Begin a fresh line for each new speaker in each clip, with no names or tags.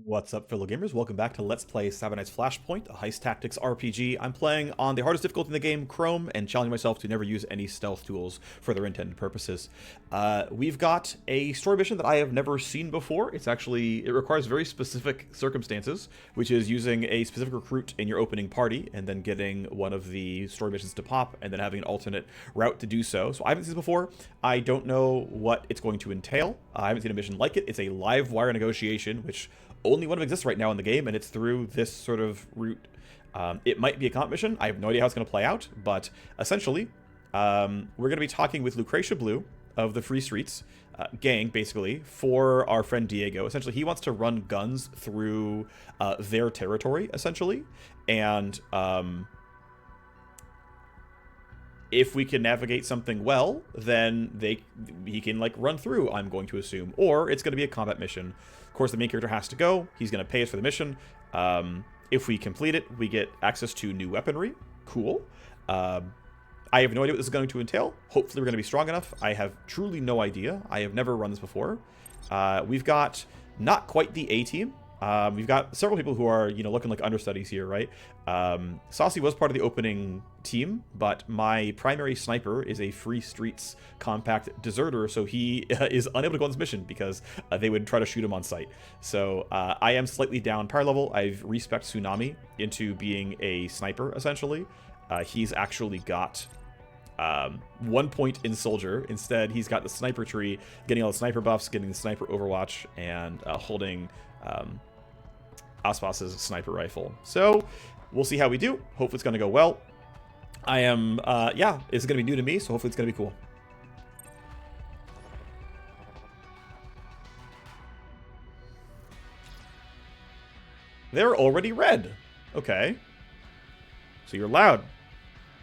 What's up, fellow gamers? Welcome back to Let's Play Saturday Night's Flashpoint, a heist tactics RPG. I'm playing on the hardest difficulty in the game, Chrome, and challenging myself to never use any stealth tools for their intended purposes. We've got a story mission that I have never seen before. It requires very specific circumstances, which is using a specific recruit in your opening party, and then getting one of the story missions to pop, and then having an alternate route to do so. So I haven't seen this before. I don't know what it's going to entail. I haven't seen a mission like it. It's a live wire negotiation, which only one of them exists right now in the game, and it's through this sort of route. It might be a comp mission. I have no idea how it's going to play out, but essentially, we're going to be talking with Lucretia Blue of the Free Streets gang, basically, for our friend Diego. Essentially, he wants to run guns through their territory, essentially, and if we can navigate something well, then he can like run through, I'm going to assume, or it's going to be a combat mission. Of course, the main character has to go. He's going to pay us for the mission. If we complete it, we get access to new weaponry. Cool. I have no idea what this is going to entail. Hopefully, we're going to be strong enough. I have truly no idea. I have never run this before. We've got not quite the A-team. We've got several people who are, looking like understudies here, right? Southie was part of the opening team, but my primary sniper is a Free Streets compact deserter, so he is unable to go on this mission because they would try to shoot him on sight. So I am slightly down power level. I've respec Tsunami into being a sniper, essentially. He's actually got 1 point in Soldier. Instead, he's got the sniper tree, getting all the sniper buffs, getting the sniper overwatch, and holding Aspas's sniper rifle. So we'll see how we do. Hopefully it's going to go well. I am, it's going to be new to me, so hopefully it's going to be cool. They're already red. Okay. So you're loud.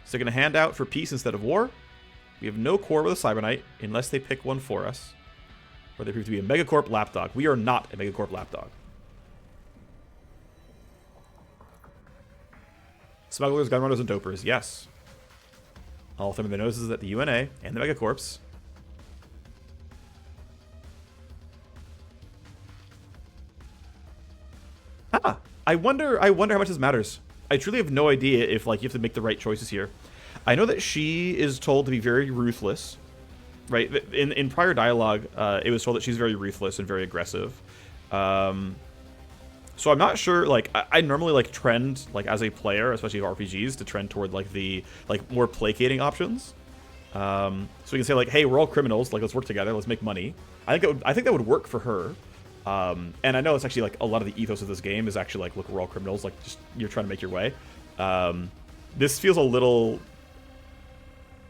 Sticking a hand out for peace instead of war. We have no core with a Cyber Knight unless they pick one for us. Or they prove to be a Megacorp Lapdog. We are not a Megacorp Lapdog. Smugglers, gunrunners, and dopers, yes. All thumbing their noses at the UNA and the Megacorps. I wonder how much this matters. I truly have no idea if you have to make the right choices here. I know that she is told to be very ruthless, right? In prior dialogue, it was told that she's very ruthless and very aggressive. So I'm not sure, I normally trend, as a player, especially of RPGs, to trend toward the more placating options. So we can say hey, we're all criminals, let's work together, let's make money. I think that would work for her. And I know it's actually a lot of the ethos of this game is actually look, we're all criminals, just you're trying to make your way. This feels a little,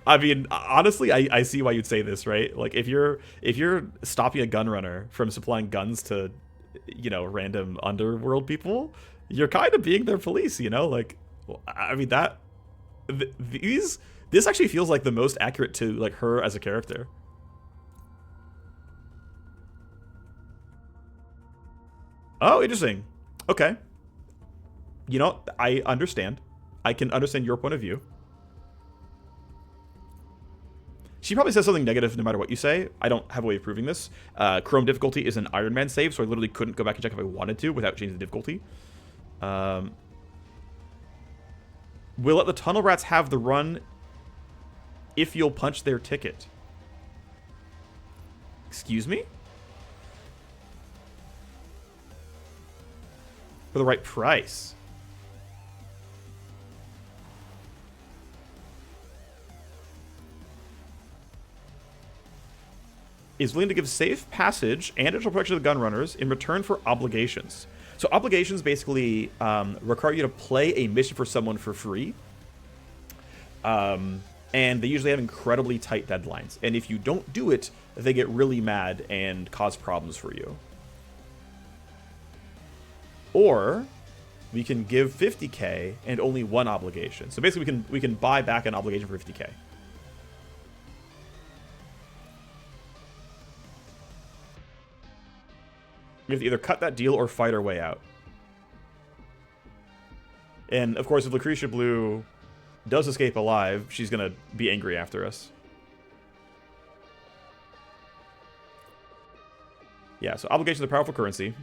I mean, honestly, I see why you'd say this, right? If you're stopping a gun runner from supplying guns to random underworld people, you're kind of being their police, I mean, this actually feels like the most accurate to her as a character. Oh, interesting. Okay. I understand. I can understand your point of view. She probably says something negative no matter what you say. I don't have a way of proving this. Chrome difficulty is an Iron Man save, so I literally couldn't go back and check if I wanted to without changing the difficulty. We'll let the tunnel rats have the run if you'll punch their ticket. Excuse me? For the right price. Is willing to give safe passage and additional protection to the gun runners in return for obligations. So obligations basically require you to play a mission for someone for free. And they usually have incredibly tight deadlines. And if you don't do it, they get really mad and cause problems for you. Or we can give 50k and only one obligation. So basically we can buy back an obligation for 50k. We have to either cut that deal or fight our way out. And, of course, if Lucretia Blue does escape alive, she's going to be angry after us. Yeah, so obligations are powerful currency.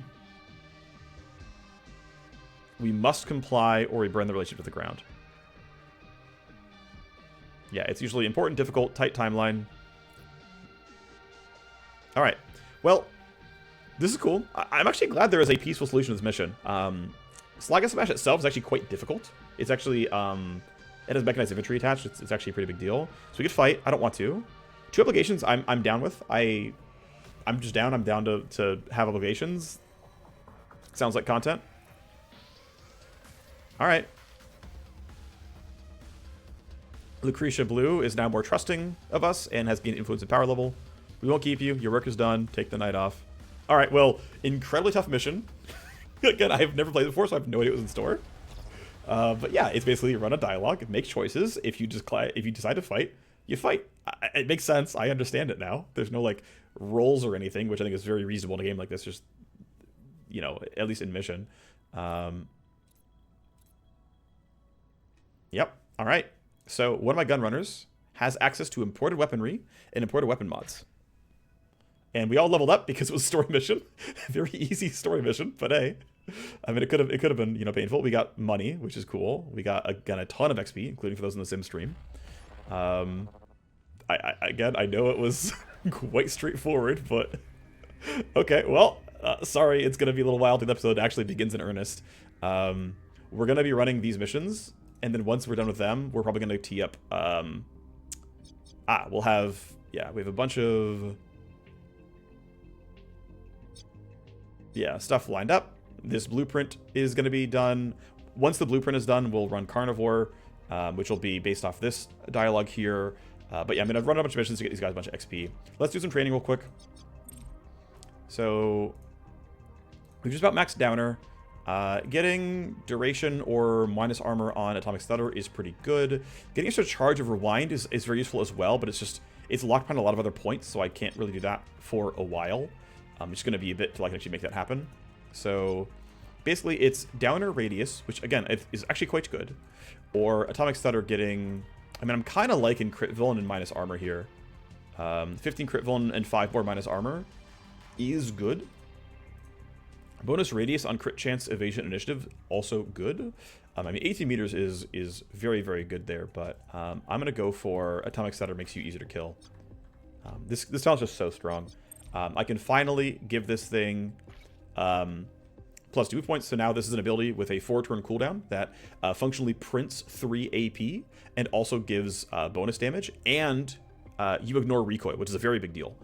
We must comply or we burn the relationship to the ground. Yeah, it's usually important, difficult, tight timeline. All right. Well, this is cool. I'm actually glad there is a peaceful solution to this mission. Slag and Smash itself is actually quite difficult. It's actually, it has mechanized infantry attached. It's actually a pretty big deal. So we could fight. I don't want to. 2 obligations I'm down with. I'm just down. I'm down to have obligations. Sounds like content. All right. Lucretia Blue is now more trusting of us and has gained influence and power level. We won't keep you. Your work is done. Take the night off. All right, well, incredibly tough mission. Again, I've never played it before, so I have no idea what was in store. But yeah, it's basically run a dialogue, make choices. If you decide to fight, you fight. It makes sense. I understand it now. There's no like roles or anything, which I think is very reasonable in a game like this. Just, you know, at least in mission. Yep. All right. So one of my gun runners has access to imported weaponry and imported weapon mods. And we all leveled up because it was a story mission. Very easy story mission, but hey. I mean, it could have been, you know, painful. We got money, which is cool. We got, again, a ton of XP, including for those in the sim stream. Again, I know it was quite straightforward, but... Okay, well, sorry, it's going to be a little while till the episode actually begins in earnest. We're going to be running these missions, and then once we're done with them, we're probably going to tee up... we'll have... Yeah, we have a bunch of... Yeah, stuff lined up. This blueprint is going to be done. Once the blueprint is done, we'll run Carnivore, which will be based off this dialogue here. But yeah, I'm going to run a bunch of missions to get these guys a bunch of XP. Let's do some training real quick. So, we've just about maxed Downer. Getting duration or minus armor on Atomic Stutter is pretty good. Getting extra charge of Rewind is very useful as well, but it's locked behind a lot of other points, so I can't really do that for a while. I'm just going to be a bit till I can actually make that happen. So basically it's Downer Radius, which again is actually quite good, or Atomic Stutter getting, I mean, I'm kind of liking crit villain and minus armor here. 15 crit villain and 5 more minus armor is good. Bonus radius on crit chance, evasion, initiative, also good. I mean, 18 meters is very, very good there, but I'm going to go for Atomic Stutter makes you easier to kill. This talent's just so strong. I can finally give this thing plus 2 points. So now this is an ability with a 4-turn cooldown that functionally prints 3 AP and also gives bonus damage. And you ignore recoil, which is a very big deal.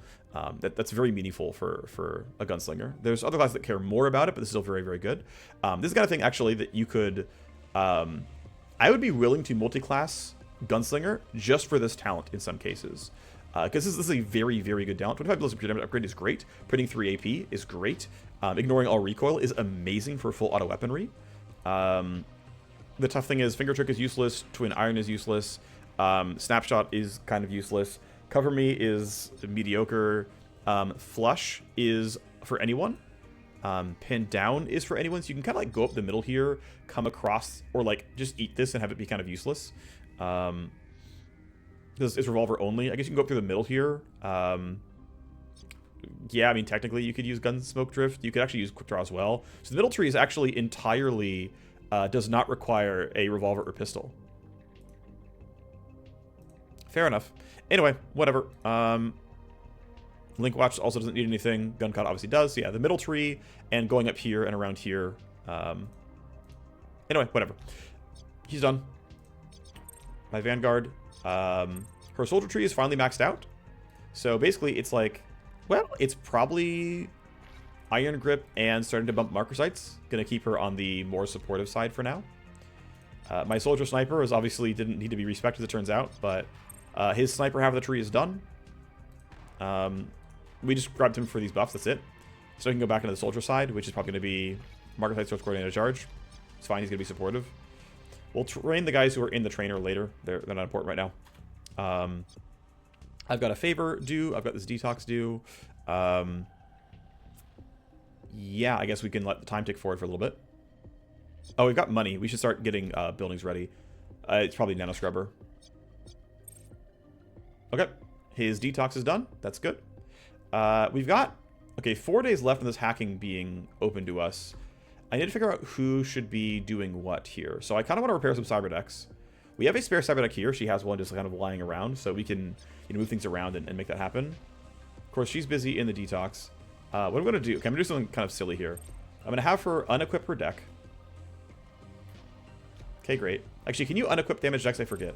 That's very meaningful for a gunslinger. There's other classes that care more about it, but this is still very, very good. This is the kind of thing, actually, that you could... I would be willing to multi-class gunslinger just for this talent in some cases. Because this is a very, very good talent. 25 bullets per damage upgrade is great. Printing 3 AP is great. Ignoring all recoil is amazing for full auto weaponry. The tough thing is Finger Trick is useless. Twin Iron is useless. Snapshot is kind of useless. Cover Me is mediocre. Flush is for anyone. Pin Down is for anyone. So you can kind of like go up the middle here, come across, or like just eat this and have it be kind of useless. This is revolver only. I guess you can go up through the middle here. Yeah, I mean, technically you could use Gunsmoke Drift. You could actually use Quick Draw as well. So the middle tree is actually entirely, does not require a revolver or pistol. Fair enough. Anyway, whatever. Link Watch also doesn't need anything. Gun Cut obviously does. So yeah, the middle tree and going up here and around here. Anyway, whatever. He's done. My Vanguard. Her soldier tree is finally maxed out. So basically it's like, well, it's probably Iron Grip and starting to bump marker sights. Gonna keep her on the more supportive side for now. My soldier sniper is obviously didn't need to be respected, as it turns out, but his sniper half of the tree is done. We just grabbed him for these buffs, that's it. So I can go back into the soldier side, which is probably going to be marker sight starts coordinated charge. It's fine, he's going to be supportive. We'll train the guys who are in the trainer later. They're not important right now. I've got a favor due. I've got this detox due. Yeah, I guess we can let the time tick forward for a little bit. Oh, we've got money. We should start getting buildings ready. It's probably Nano Scrubber. Okay, his detox is done. That's good. We've got, okay, 4 days left in this hacking being open to us. I need to figure out who should be doing what here. So I kind of want to repair some cyber decks. We have a spare cyber deck here. She has one just kind of lying around, so we can move things around and make that happen. Of course, she's busy in the detox. What I'm going to do, okay, I'm going to do something kind of silly here. I'm going to have her unequip her deck. Okay, great. Actually, can you unequip damage decks? I forget.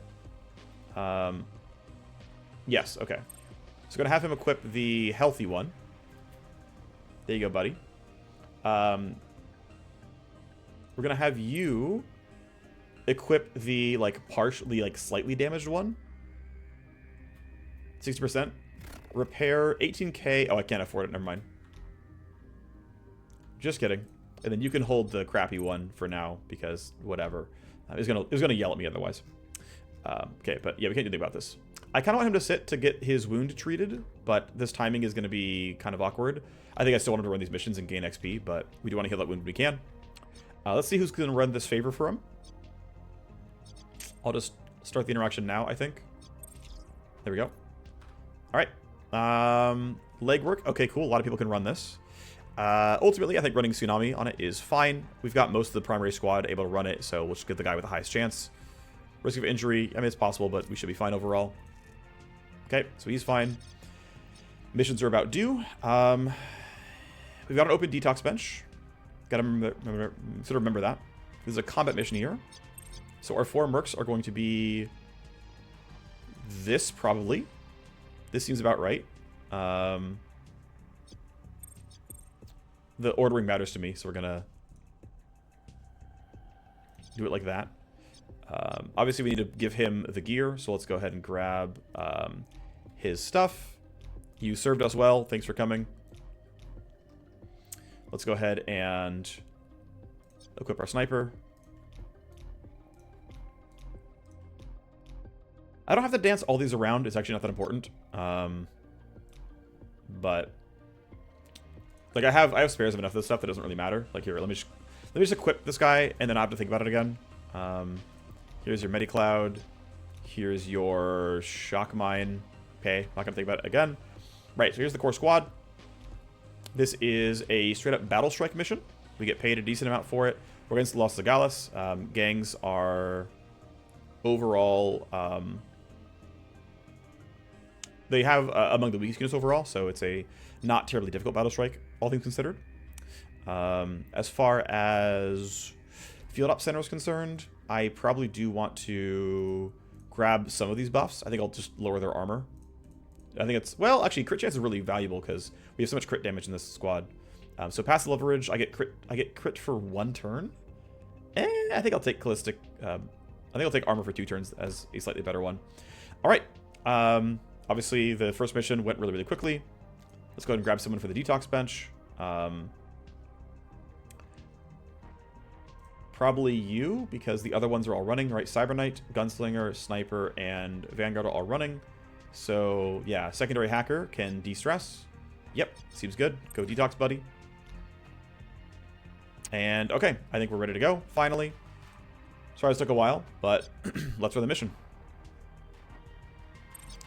Yes, okay. So I'm going to have him equip the healthy one. There you go, buddy. We're going to have you equip the, like, partially, like, slightly damaged one. 60%. Repair 18k. Oh, I can't afford it. Never mind. Just kidding. And then you can hold the crappy one for now, because whatever. It was gonna yell at me otherwise. Okay, but yeah, we can't do anything about this. I kind of want him to sit to get his wound treated, but this timing is going to be kind of awkward. I think I still want him to run these missions and gain XP, but we do want to heal that wound when we can. Let's see who's going to run this favor for him. I'll just start the interaction now, I think. There we go. All right. Legwork. Okay, cool. A lot of people can run this. Ultimately, I think running Tsunami on it is fine. We've got most of the primary squad able to run it, so we'll just get the guy with the highest chance. Risk of injury, I mean, it's possible, but we should be fine overall. Okay, so he's fine. Missions are about due. We've got an open detox bench. Gotta remember that. This is a combat mission here. So our 4 mercs are going to be this, probably. This seems about right. The ordering matters to me, so we're gonna do it like that. Obviously, we need to give him the gear, so let's go ahead and grab his stuff. You served us well. Thanks for coming. Let's go ahead and equip our sniper. I don't have to dance all these around. It's actually not that important. But like I have spares of enough of this stuff that doesn't really matter. Like here, let me just equip this guy, and then I have to think about it again. Here's your Medicloud. Here's your Shock Mine. Okay, not gonna think about it again. Right, so here's the core squad. This is a straight up battle strike mission. We get paid a decent amount for it. We're against the Los Legalis. Gangs are overall they have among the weakest units overall, so it's a not terribly difficult battle strike, all things considered. As far as Field Op Center is concerned, I probably do want to grab some of these buffs. I think I'll just lower their armor. I think it's, well, actually, crit chance is really valuable because we have so much crit damage in this squad. So passive leverage, I get crit for 1 turn. I think I'll take Callistic. I think I'll take armor for 2 turns as a slightly better one. All right. Obviously, the first mission went really, really quickly. Let's go ahead and grab someone for the detox bench. Probably you, because the other ones are all running, right? Cyber Knight, Gunslinger, Sniper, and Vanguard are all running. So, yeah, secondary hacker can de-stress. Yep, seems good. Go detox, buddy. And, okay, I think we're ready to go, finally. Sorry this took a while, but let's run the mission.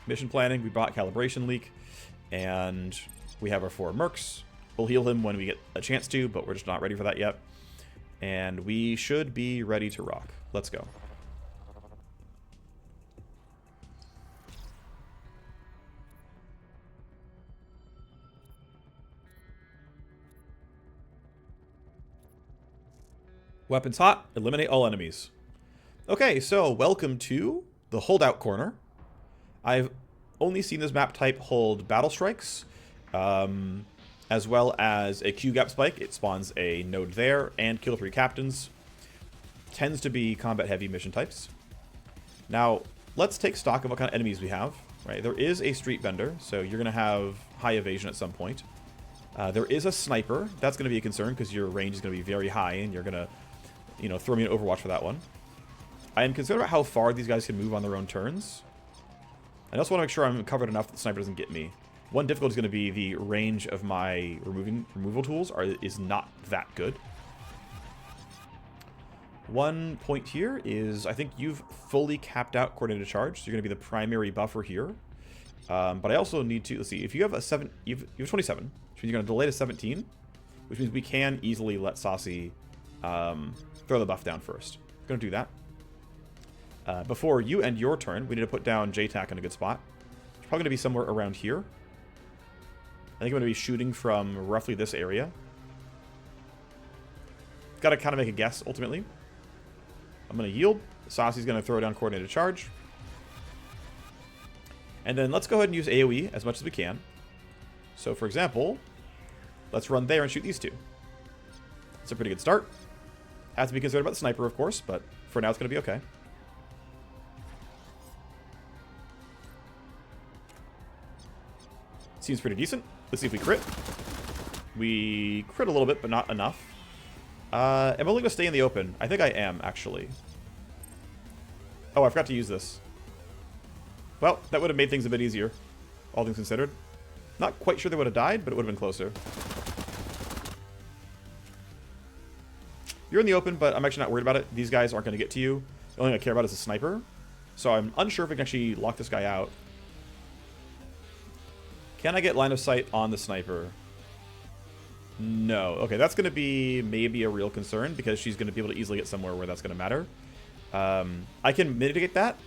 Mission planning, we brought calibration leak, and we have our 4 mercs. We'll heal him when we get a chance to, but we're just not ready for that yet. And we should be ready to rock. Let's go. Weapons hot, eliminate all enemies. Okay, so welcome to the Holdout corner. I've only seen this map type hold battle strikes, as well as a Q-gap spike. It spawns a node there, and kill 3 captains. Tends to be combat-heavy mission types. Now, let's take stock of what kind of enemies we have. Right, there is a street vendor, so you're going to have high evasion at some point. There is a sniper. That's going to be a concern, because your range is going to be very high, and you're going to, you know, throw me an Overwatch for that one. I am concerned about how far these guys can move on their own turns. I also want to make sure I'm covered enough that the sniper doesn't get me. One difficulty is going to be the range of my removal tools is not that good. One point here is I think you've fully capped out coordinated charge, so you're going to be the primary buffer here. But I also need to, let's see, if you have a 7, you have 27, which means you're going to delay to 17, which means we can easily let Saucy throw the buff down first. Gonna do that. Before you end your turn, we need to put down JTAC in a good spot. It's probably gonna be somewhere around here. I think I'm gonna be shooting from roughly this area. Gotta kind of make a guess, ultimately. I'm gonna yield. Sassie's gonna throw down coordinated charge. And then let's go ahead and use AoE as much as we can. So, for example, let's run there and shoot these two. It's a pretty good start. Has to be considered about the sniper, of course, but for now it's going to be okay. Seems pretty decent. Let's see if we crit. We crit a little bit, but not enough. Am I only going to stay in the open? I think I am, actually. Oh, I forgot to use this. Well, that would have made things a bit easier, all things considered. Not quite sure they would have died, but it would have been closer. You're in the open, but I'm actually not worried about it. These guys aren't going to get to you. The only thing I care about is a sniper. So I'm unsure if we can actually lock this guy out. Can I get line of sight on the sniper? No. Okay, that's going to be maybe a real concern because she's going to be able to easily get somewhere where that's going to matter. I can mitigate that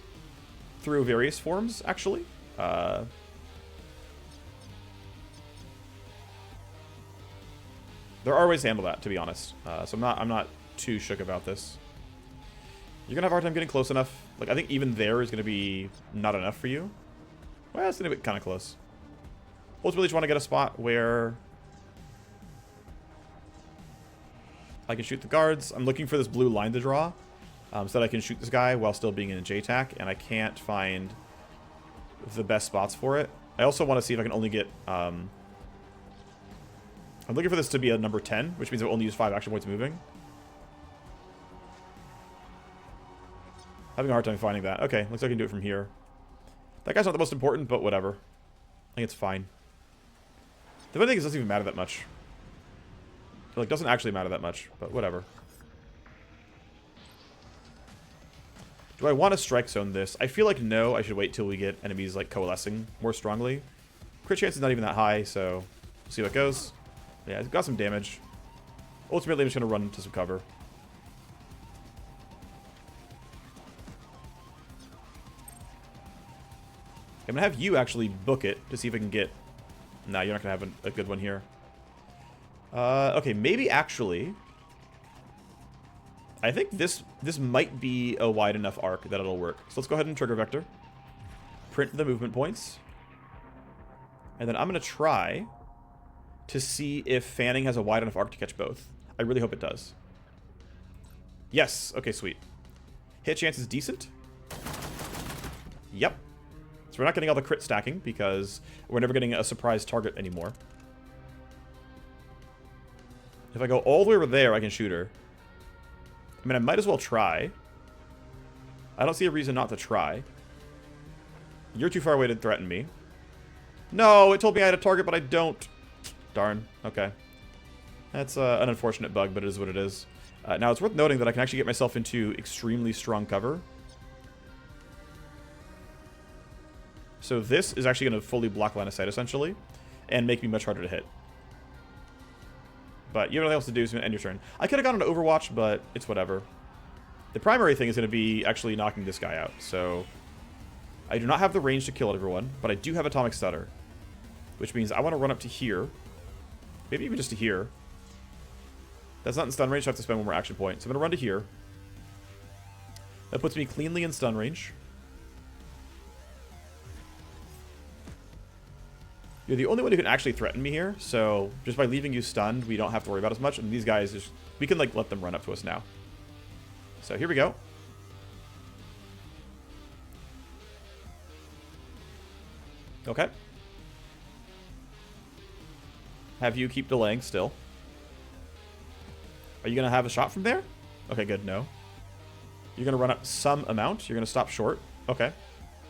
through various forms, actually. There are ways to handle that, to be honest. So I'm not too shook about this. You're gonna have a hard time getting close enough. Like, I think even there is gonna be not enough for you. Well, it's gonna be kind of close. Ultimately, just want to get a spot where I can shoot the guards. I'm looking for this blue line to draw, so that I can shoot this guy while still being in a JTAC, and I can't find the best spots for it. I also want to see if I can only get... I'm looking for this to be a number 10, which means I'll only use 5 action points moving. Having a hard time finding that. Okay, looks like I can do it from here. That guy's not the most important, but whatever. I think it's fine. The funny thing is it doesn't even matter that much. Like, doesn't actually matter that much, but whatever. Do I want to strike zone this? I feel like no, I should wait till we get enemies, like, coalescing more strongly. Crit chance is not even that high, so we'll see what goes. Yeah, it's got some damage. Ultimately, I'm just going to run to some cover. I'm going to have you actually book it to see if I can get... Nah, you're not going to have a good one here. Okay, maybe actually... I think this might be a wide enough arc that it'll work. So let's go ahead and trigger vector. Print the movement points. And then I'm going to try to see if fanning has a wide enough arc to catch both. I really hope it does. Yes. Okay, sweet. Hit chance is decent. Yep. So we're not getting all the crit stacking because we're never getting a surprise target anymore. If I go all the way over there, I can shoot her. I mean, I might as well try. I don't see a reason not to try. You're too far away to threaten me. No, it told me I had a target, but I don't. Darn. Okay. That's an unfortunate bug, but it is what it is. Now, it's worth noting that I can actually get myself into extremely strong cover. So this is actually going to fully block line of sight, essentially, and make me much harder to hit. But you have nothing else to do, so end your turn. I could have gone into Overwatch, but it's whatever. The primary thing is going to be actually knocking this guy out. So I do not have the range to kill everyone, but I do have Atomic Stutter, which means I want to run up to here. Maybe even just to here. That's not in stun range, so I have to spend one more action point. So I'm going to run to here. That puts me cleanly in stun range. You're the only one who can actually threaten me here, so just by leaving you stunned, we don't have to worry about as much. And these guys, just, we can like let them run up to us now. So here we go. Okay. Have you keep delaying still. Are you going to have a shot from there? Okay, good. No. You're going to run up some amount. You're going to stop short. Okay.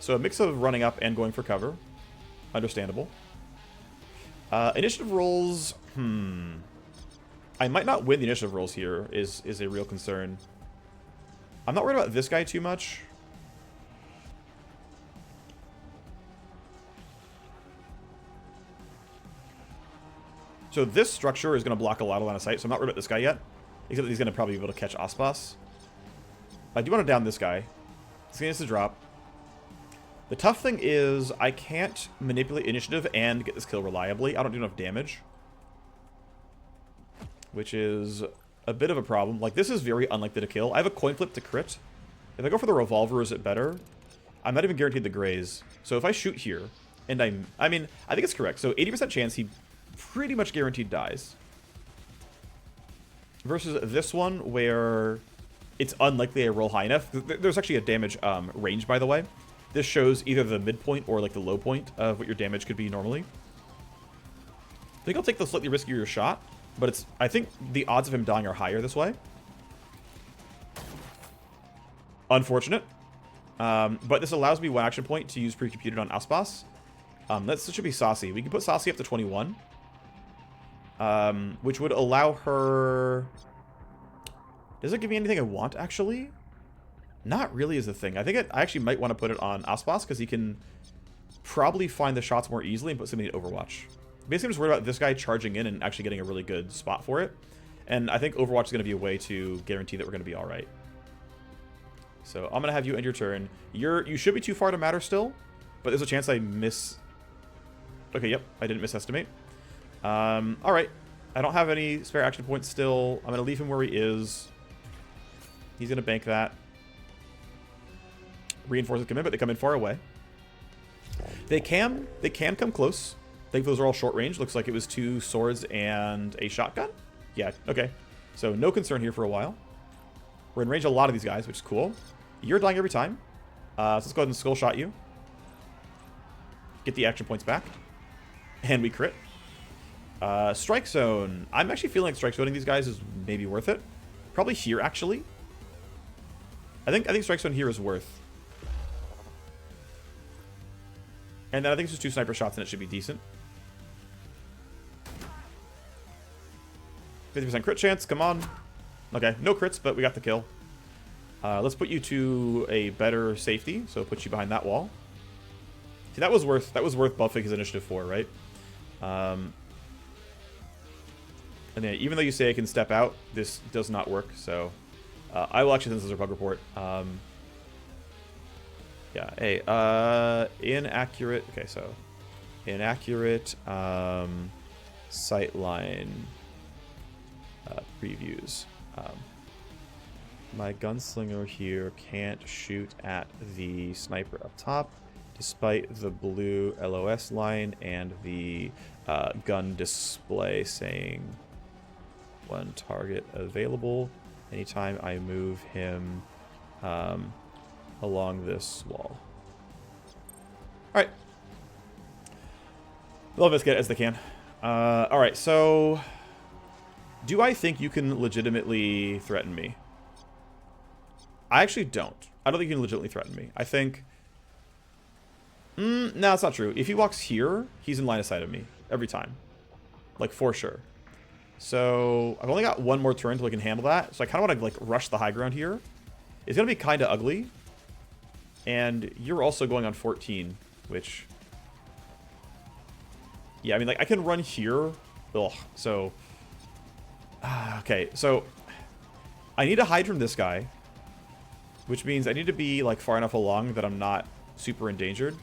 So a mix of running up and going for cover. Understandable. Initiative rolls, I might not win the initiative rolls here, is a real concern. I'm not worried about this guy too much. So this structure is going to block a lot of line of sight, so I'm not worried about this guy yet. Except that he's going to probably be able to catch Aspas. I do want to down this guy. This guy needs to drop. The tough thing is I can't manipulate initiative and get this kill reliably. I don't do enough damage. Which is a bit of a problem. Like, this is very unlikely to kill. I have a coin flip to crit. If I go for the revolver, is it better? I'm not even guaranteed the graze. So if I shoot here, and I mean, I think it's correct. So 80% chance he pretty much guaranteed dies. Versus this one where it's unlikely I roll high enough. There's actually a damage range, by the way. This shows either the midpoint or like the low point of what your damage could be normally. I think I'll take the slightly riskier shot, but it's, I think the odds of him dying are higher this way. Unfortunate. But this allows me 1 action point to use pre-computed on Aspas. That should be Saucy. We can put Saucy up to 21. Which would allow her... Does it give me anything I want, actually? Not really is the thing. I think I actually might want to put it on Aspas, because he can probably find the shots more easily and put something in Overwatch. Basically, I'm just worried about this guy charging in and actually getting a really good spot for it. And I think Overwatch is going to be a way to guarantee that we're going to be alright. So I'm going to have you end your turn. You should be too far to matter still, but there's a chance I miss... Okay, yep, I didn't misestimate. Alright. I don't have any spare action points still. I'm going to leave him where he is. He's going to bank that. Reinforcements come in, but they come in far away. They can come close. I think those are all short range. Looks like it was 2 swords and a shotgun. Yeah, okay. So no concern here for a while. We're in range of a lot of these guys, which is cool. You're dying every time. So let's go ahead and skull shot you. Get the action points back. And we crit. Strike zone. I'm actually feeling like strike zoning these guys is maybe worth it. Probably here, actually. I think strike zone here is worth. And then I think it's just 2 sniper shots and it should be decent. 50% crit chance, come on. Okay, no crits, but we got the kill. Let's put you to a better safety, so put you behind that wall. See, that was worth buffing his initiative for, right? And then even though you say I can step out, this does not work, so I will actually send this as a bug report. Yeah, hey, inaccurate, okay, so inaccurate sightline previews. My gunslinger here can't shoot at the sniper up top, despite the blue LOS line and the gun display saying 1 target available anytime I move him along this wall. Alright. They'll investigate as they can. Alright, so... Do I think you can legitimately threaten me? I actually don't. I don't think you can legitimately threaten me. I think... no, that's not true. If he walks here, he's in line of sight of me. Every time. Like, for sure. So, I've only got 1 more turn until I can handle that. So I kind of want to, like, rush the high ground here. It's going to be kind of ugly. And you're also going on 14, which... Yeah, I mean, like, I can run here. Ugh, so... okay, so... I need to hide from this guy. Which means I need to be, like, far enough along that I'm not super endangered.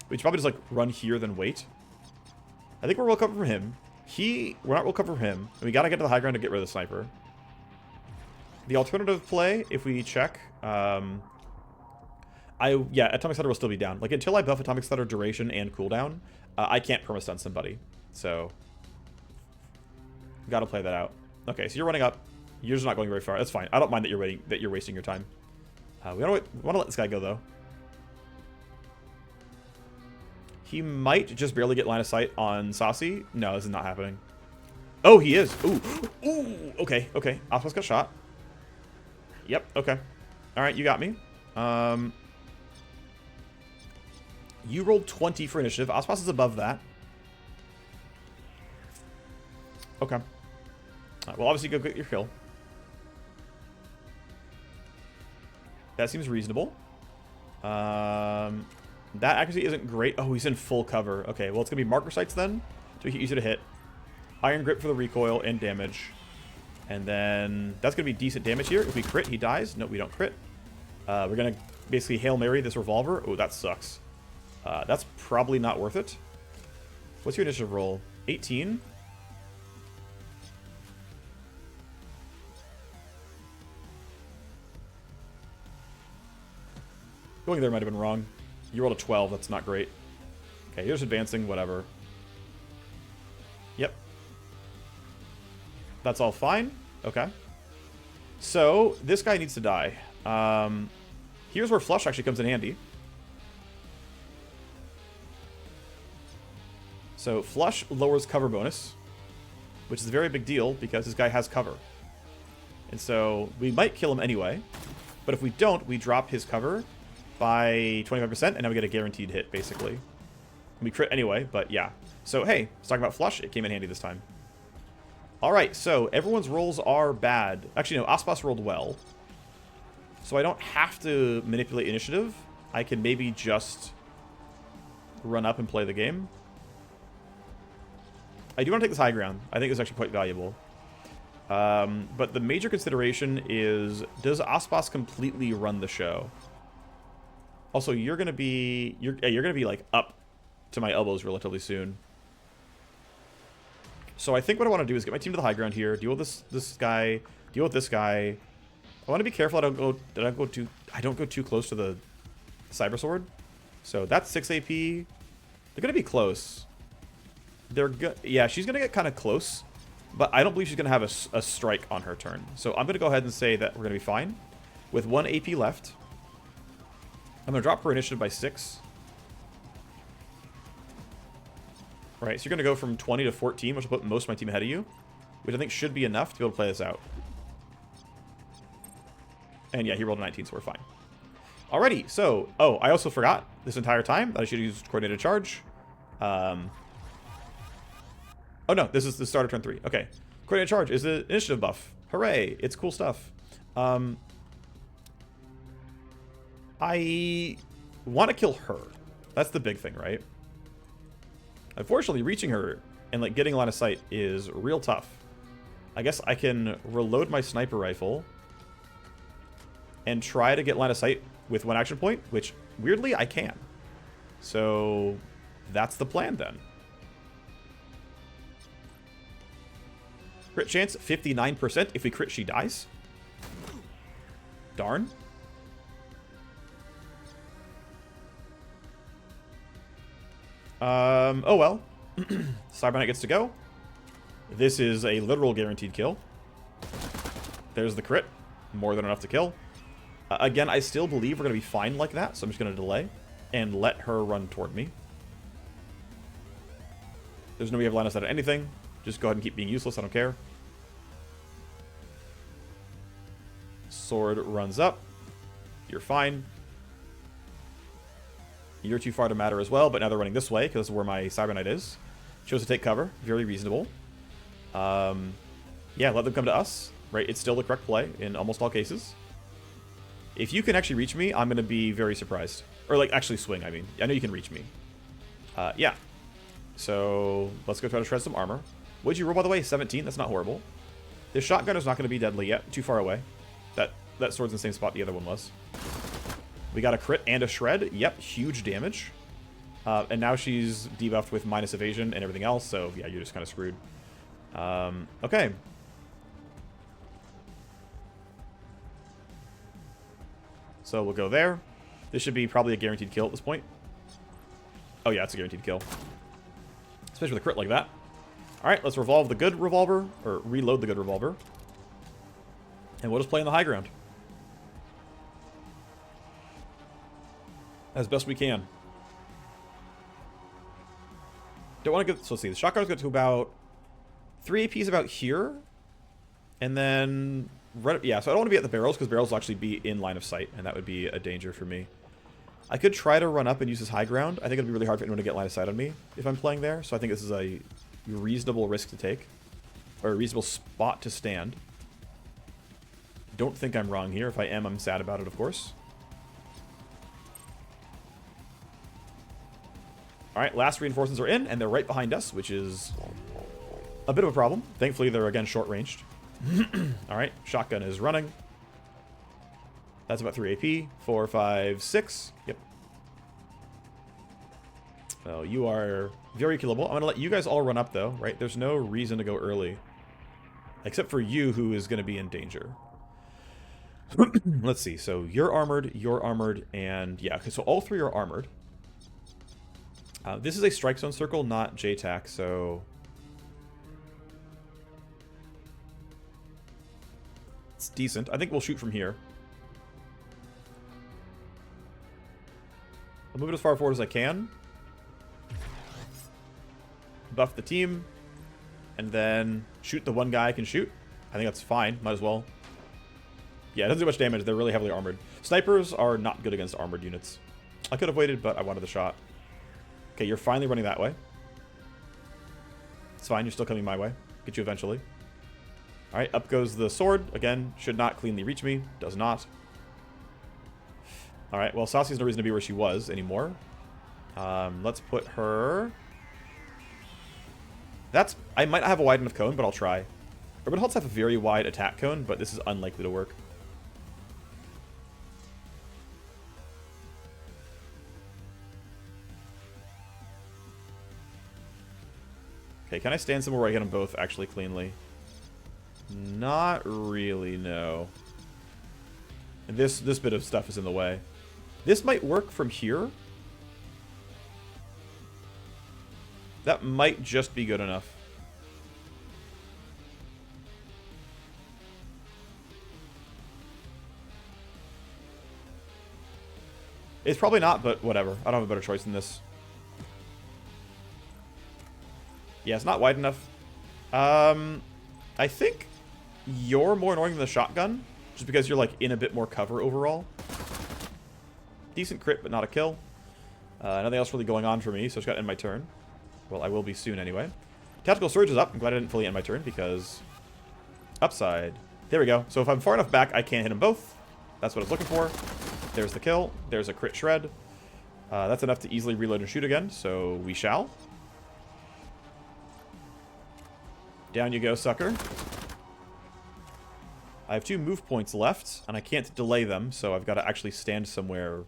We should probably just, like, run here, then wait. I think we're well covered from him. We're not well covered from him. And we gotta get to the high ground to get rid of the sniper. The alternative play, if we check, yeah, Atomic Stutter will still be down. Like, until I buff Atomic Stutter duration and cooldown, I can't perma-stun somebody. So, gotta play that out. Okay, so you're running up. You're just not going very far. That's fine. I don't mind that you're wasting your time. We want to let this guy go, though. He might just barely get line of sight on Saucy. No, this is not happening. Oh, he is. Ooh. Ooh. Okay, okay. Aspas got shot. Yep, okay. Alright, you got me. You rolled 20 for initiative. Aspas is above that. Okay. Right, well, obviously, go get your kill. That seems reasonable. That accuracy isn't great. Oh, he's in full cover. Okay, well, it's going to be marker sights then to make it easier to hit. Iron Grip for the recoil and damage. And then that's going to be decent damage here. If we crit, he dies. No, we don't crit. We're going to basically Hail Mary this revolver. Oh, that sucks. That's probably not worth it. What's your initiative roll? 18? Going there might have been wrong. You rolled a 12. That's not great. Okay, you're just advancing. Whatever. Yep. That's all fine. Okay. So, this guy needs to die. Here's where Flush actually comes in handy. So, Flush lowers cover bonus, which is a very big deal because this guy has cover. And so, we might kill him anyway. But if we don't, we drop his cover by 25%, and now we get a guaranteed hit, basically. We crit anyway, but yeah. So, hey, let's talk about Flush. It came in handy this time. Alright, so everyone's rolls are bad. Actually, no, Aspas rolled well. So I don't have to manipulate initiative. I can maybe just run up and play the game. I do want to take this high ground. I think it's actually quite valuable. But the major consideration is, does Aspas completely run the show? Also, you're gonna be like up to my elbows relatively soon. So I think what I want to do is get my team to the high ground here, deal with this guy, deal with this guy. I want to be careful I don't go too close to the Cyber Sword. So that's 6 AP. They're gonna be close. Yeah, she's gonna get kind of close, but I don't believe she's gonna have a strike on her turn. So I'm gonna go ahead and say that we're gonna be fine with 1 AP left. I'm gonna drop her initiative by 6. Right, so you're going to go from 20 to 14, which will put most of my team ahead of you, which I think should be enough to be able to play this out. And yeah, he rolled a 19, so we're fine. Alrighty, so, oh, I also forgot this entire time that I should use Coordinated Charge. Oh no, this is the start of turn 3. Okay, Coordinated Charge is an initiative buff. Hooray, it's cool stuff. I want to kill her. That's the big thing, right? Unfortunately, reaching her and like getting a line of sight is real tough. I guess I can reload my sniper rifle and try to get line of sight with 1 action point, which weirdly I can. So that's the plan then. Crit chance 59%. If we crit, she dies. Darn. Oh well. Cyberknight gets to go. This is a literal guaranteed kill. There's the crit. More than enough to kill. Again, I still believe we're going to be fine like that, so I'm just going to delay and let her run toward me. There's no way of line of sight on anything. Just go ahead and keep being useless. I don't care. Sword runs up. You're fine. You're too far to matter as well, but now they're running this way because this is where my Cyber Knight is. Chose to take cover. Very reasonable. Yeah, let them come to us. Right, it's still the correct play in almost all cases. If you can actually reach me, I'm going to be very surprised. Or, like, actually swing, I mean. I know you can reach me. Yeah. So, let's go try to shred some armor. What'd you roll, by the way? 17? That's not horrible. This shotgun is not going to be deadly yet. Too far away. That sword's in the same spot the other one was. We got a crit and a shred. Yep, huge damage. And now she's debuffed with minus evasion and everything else, so yeah, you're just kind of screwed. Okay. So we'll go there. This should be probably a guaranteed kill at this point. Oh yeah, it's a guaranteed kill. Especially with a crit like that. Alright, let's revolve the good revolver, or reload the good revolver. And we'll just play on the high ground. As best we can. Don't want to get... So let's see. The shotgun's got to about 3 APs about here. And then... Yeah, so I don't want to be at the barrels, because barrels will actually be in line of sight. And that would be a danger for me. I could try to run up and use this high ground. I think it'd be really hard for anyone to get line of sight on me if I'm playing there. So I think this is a reasonable risk to take. Or a reasonable spot to stand. Don't think I'm wrong here. If I am, I'm sad about it, of course. Alright, last reinforcements are in, and they're right behind us, which is a bit of a problem. Thankfully, they're, again, short-ranged. Alright, shotgun is running. That's about 3 AP. 4, 5, 6. Yep. Oh, you are very killable. I'm going to let you guys all run up, though, right? There's no reason to go early. Except for you, who is going to be in danger. Let's see. So you're armored, and yeah. Okay, so all three are armored. This is a strike zone circle, not JTAC, so... It's decent. I think we'll shoot from here. I'll move it as far forward as I can. Buff the team. And then shoot the one guy I can shoot. I think that's fine. Might as well. Yeah, it doesn't do much damage. They're really heavily armored. Snipers are not good against armored units. I could have waited, but I wanted the shot. Okay, you're finally running that way. It's fine. You're still coming my way. Get you eventually. Alright, up goes the sword. Again, should not cleanly reach me. Does not. Alright, well, Sassy has no reason to be where she was anymore. Let's put her... I might not have a wide enough cone, but I'll try. Urban Halts have a very wide attack cone, but this is unlikely to work. Okay, can I stand somewhere where I get them both actually cleanly? Not really, no. And this bit of stuff is in the way. This might work from here. That might just be good enough. It's probably not, but whatever. I don't have a better choice than this. Yeah, it's not wide enough. I think you're more annoying than the shotgun, just because you're, like, in a bit more cover overall. Decent crit, but not a kill. Nothing else really going on for me, so I just got to end my turn. Well, I will be soon anyway. Tactical Surge is up. I'm glad I didn't fully end my turn, because... Upside. There we go. So if I'm far enough back, I can't hit them both. That's what I was looking for. There's the kill. There's a crit shred. That's enough to easily reload and shoot again, so we shall. Down you go, sucker. I have 2 move points left, and I can't delay them, so I've got to actually stand somewhere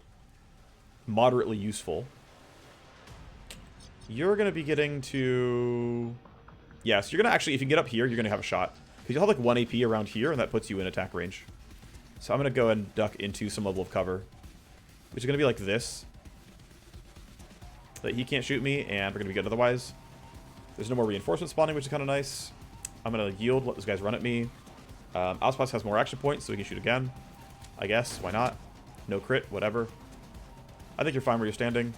moderately useful. You're going to be getting to... Yes, you're going to actually, if you get up here, you're going to have a shot. Because you'll have like 1 AP around here, and that puts you in attack range. So I'm going to go and duck into some level of cover. Which is going to be like this. That he can't shoot me, and we're going to be good otherwise. There's no more reinforcement spawning, which is kind of nice. I'm going to yield, let those guys run at me. Auspas has more action points, so we can shoot again. I guess, why not? No crit, whatever. I think you're fine where you're standing.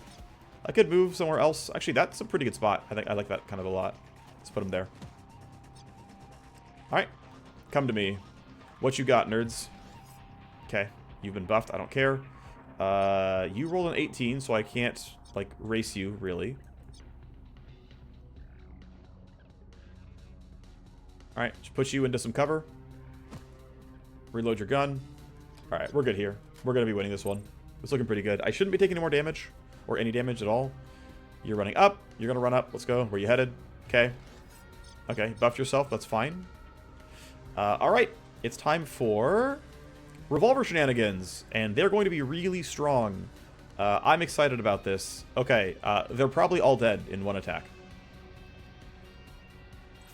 I could move somewhere else. Actually, that's a pretty good spot. I think I like that kind of a lot. Let's put him there. Alright. Come to me. What you got, nerds? Okay. You've been buffed. I don't care. You rolled an 18, so I can't, like, race you, really. Alright. Just put you into some cover. Reload your gun. Alright, we're good here. We're going to be winning this one. It's looking pretty good. I shouldn't be taking any more damage. Or any damage at all. You're running up. You're going to run up. Let's go. Where you headed? Okay. Okay, buff yourself. That's fine. Alright. It's time for revolver shenanigans. And they're going to be really strong. I'm excited about this. Okay, they're probably all dead in one attack.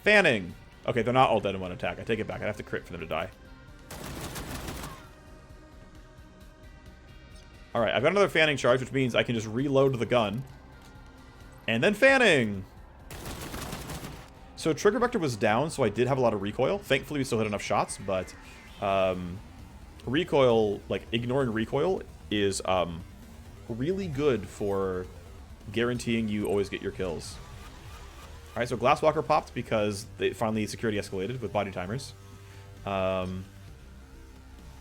Fanning. Okay, they're not all dead in one attack. I take it back. I'd have to crit for them to die. Alright, I've got another fanning charge, which means I can just reload the gun. And then fanning! So trigger vector was down, so I did have a lot of recoil. Thankfully, we still hit enough shots, but... recoil, like, ignoring recoil is really good for guaranteeing you always get your kills. Alright, so Glasswalker popped because they finally security escalated with body timers.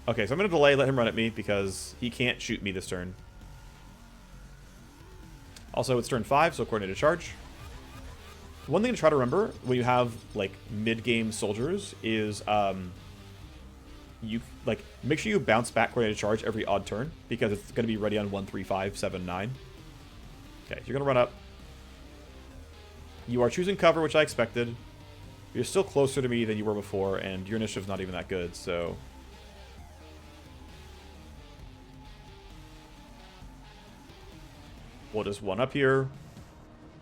Okay, so I'm going to delay, let him run at me, because he can't shoot me this turn. Also, it's turn 5, so coordinated charge. One thing to try to remember when you have, like, mid-game soldiers is, you, like, make sure you bounce back coordinated charge every odd turn, because it's going to be ready on 1, 3, 5, 7, 9. Okay, so you're going to run up. You are choosing cover, which I expected. You're still closer to me than you were before, and your initiative's not even that good, so... We'll just one up here,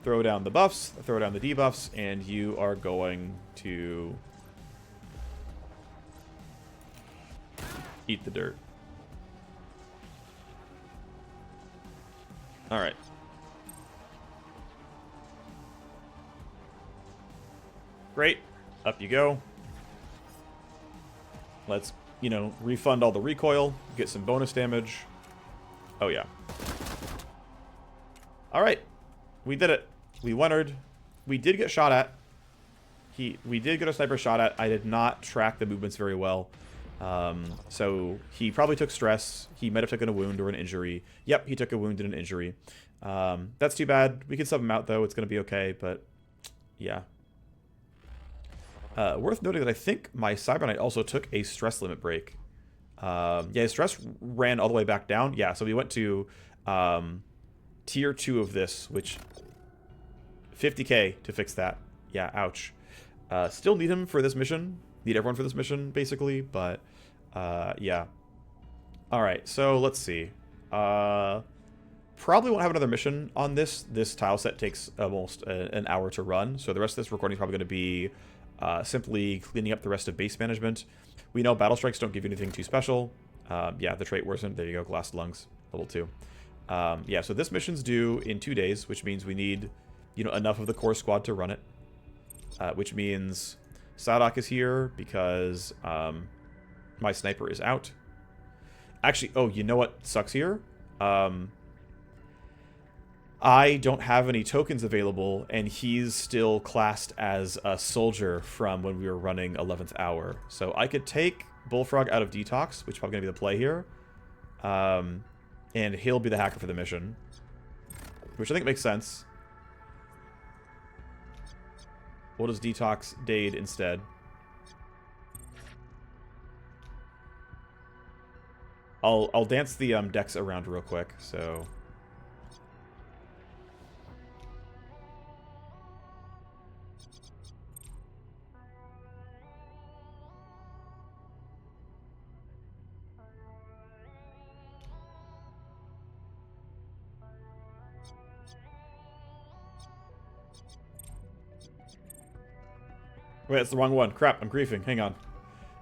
throw down the buffs, throw down the debuffs, and you are going to eat the dirt. Alright. Great. Up you go. Let's, you know, refund all the recoil, get some bonus damage. Oh, yeah. Alright. We did it. We wintered. We did get shot at. We did get a sniper shot at. I did not track the movements very well. So he probably took stress. He might have taken a wound or an injury. Yep, he took a wound and an injury. That's too bad. We can sub him out, though. It's going to be okay, but yeah. Worth noting that I think my Cyber Knight also took a stress limit break. Yeah, his stress ran all the way back down. Yeah, so we went to tier 2 of this, which 50k to fix that. Yeah, ouch. Still need him for this mission. Need everyone for this mission, basically, but yeah. Alright, so let's see. Probably won't have another mission on this. This tile set takes almost an hour to run, so the rest of this recording is probably going to be simply cleaning up the rest of base management. We know battle strikes don't give you anything too special. Yeah, the trait worsened. There you go, glass lungs, level 2. Yeah, so this mission's due in 2 days, which means we need, you know, enough of the core squad to run it. Which means Sadok is here because my sniper is out. Actually, oh, you know what sucks here? I don't have any tokens available, and he's still classed as a soldier from when we were running 11th hour. So I could take Bullfrog out of Detox, which is probably going to be the play here. And he'll be the hacker for the mission, which I think makes sense. We'll just Detox Dade instead. I'll dance the decks around real quick, so... Wait, that's the wrong one. Crap, I'm griefing. Hang on.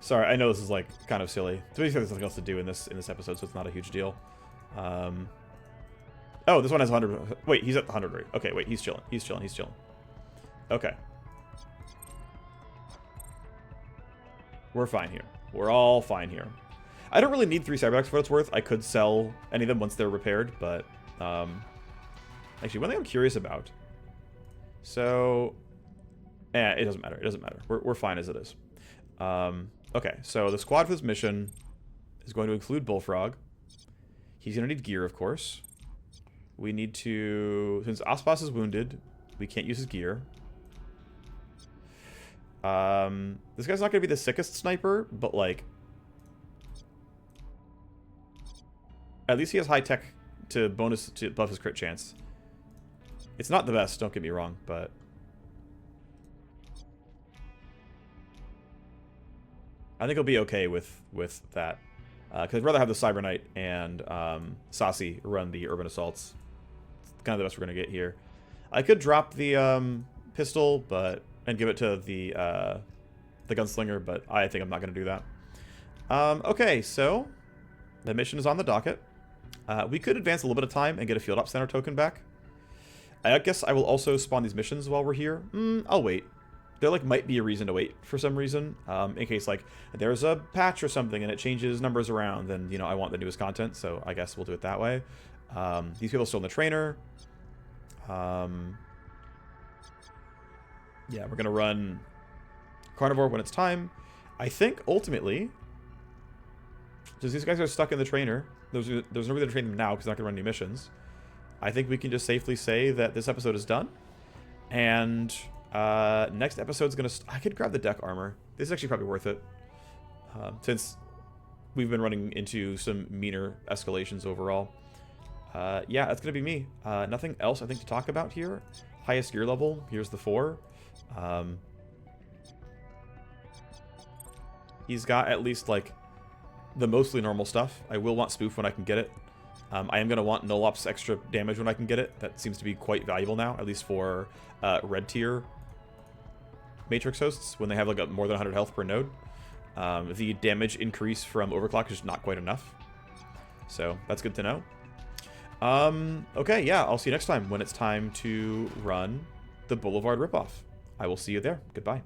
Sorry, I know this is, like, kind of silly. To be fair, there's nothing else to do in this episode, so it's not a huge deal. Oh, this one has 100... Wait, he's at the 100 rate. Okay, wait, he's chilling. He's chilling. He's chilling. Okay. We're fine here. We're all fine here. I don't really need 3 Cyberducks for what it's worth. I could sell any of them once they're repaired, but... Actually, one thing I'm curious about... So... it doesn't matter. It doesn't matter. We're fine as it is. Okay, so the squad for this mission is going to include Bullfrog. He's going to need gear, of course. We need to... Since Aspas is wounded, we can't use his gear. This guy's not going to be the sickest sniper, but, like... At least he has high tech to bonus to buff his crit chance. It's not the best, don't get me wrong, but... I think he'll be okay with that. Because I'd rather have the Cyber Knight and Saucy run the Urban Assaults. It's kind of the best we're going to get here. I could drop the pistol and give it to the Gunslinger, but I think I'm not going to do that. Okay, so the mission is on the docket. We could advance a little bit of time and get a Field Op Center token back. I guess I will also spawn these missions while we're here. I'll wait. There, like, might be a reason to wait for some reason. In case, like, there's a patch or something and it changes numbers around, then, you know, I want the newest content, so I guess we'll do it that way. These people are still in the trainer. Yeah, we're going to run Carnivore when it's time. I think, ultimately, since these guys are stuck in the trainer, there's no reason to train them now because they're not going to run any missions. I think we can just safely say that this episode is done. And... next episode's gonna... I could grab the deck armor. This is actually probably worth it. Since we've been running into some meaner escalations overall. Yeah, that's gonna be me. Nothing else I think to talk about here. Highest gear level. Here's the 4. He's got at least, like, the mostly normal stuff. I will want Spoof when I can get it. I am going to want Null Ops extra damage when I can get it. That seems to be quite valuable now, at least for red tier Matrix hosts, when they have like more than 100 health per node. The damage increase from Overclock is not quite enough. So that's good to know. Okay, yeah, I'll see you next time when it's time to run the Boulevard ripoff. I will see you there. Goodbye.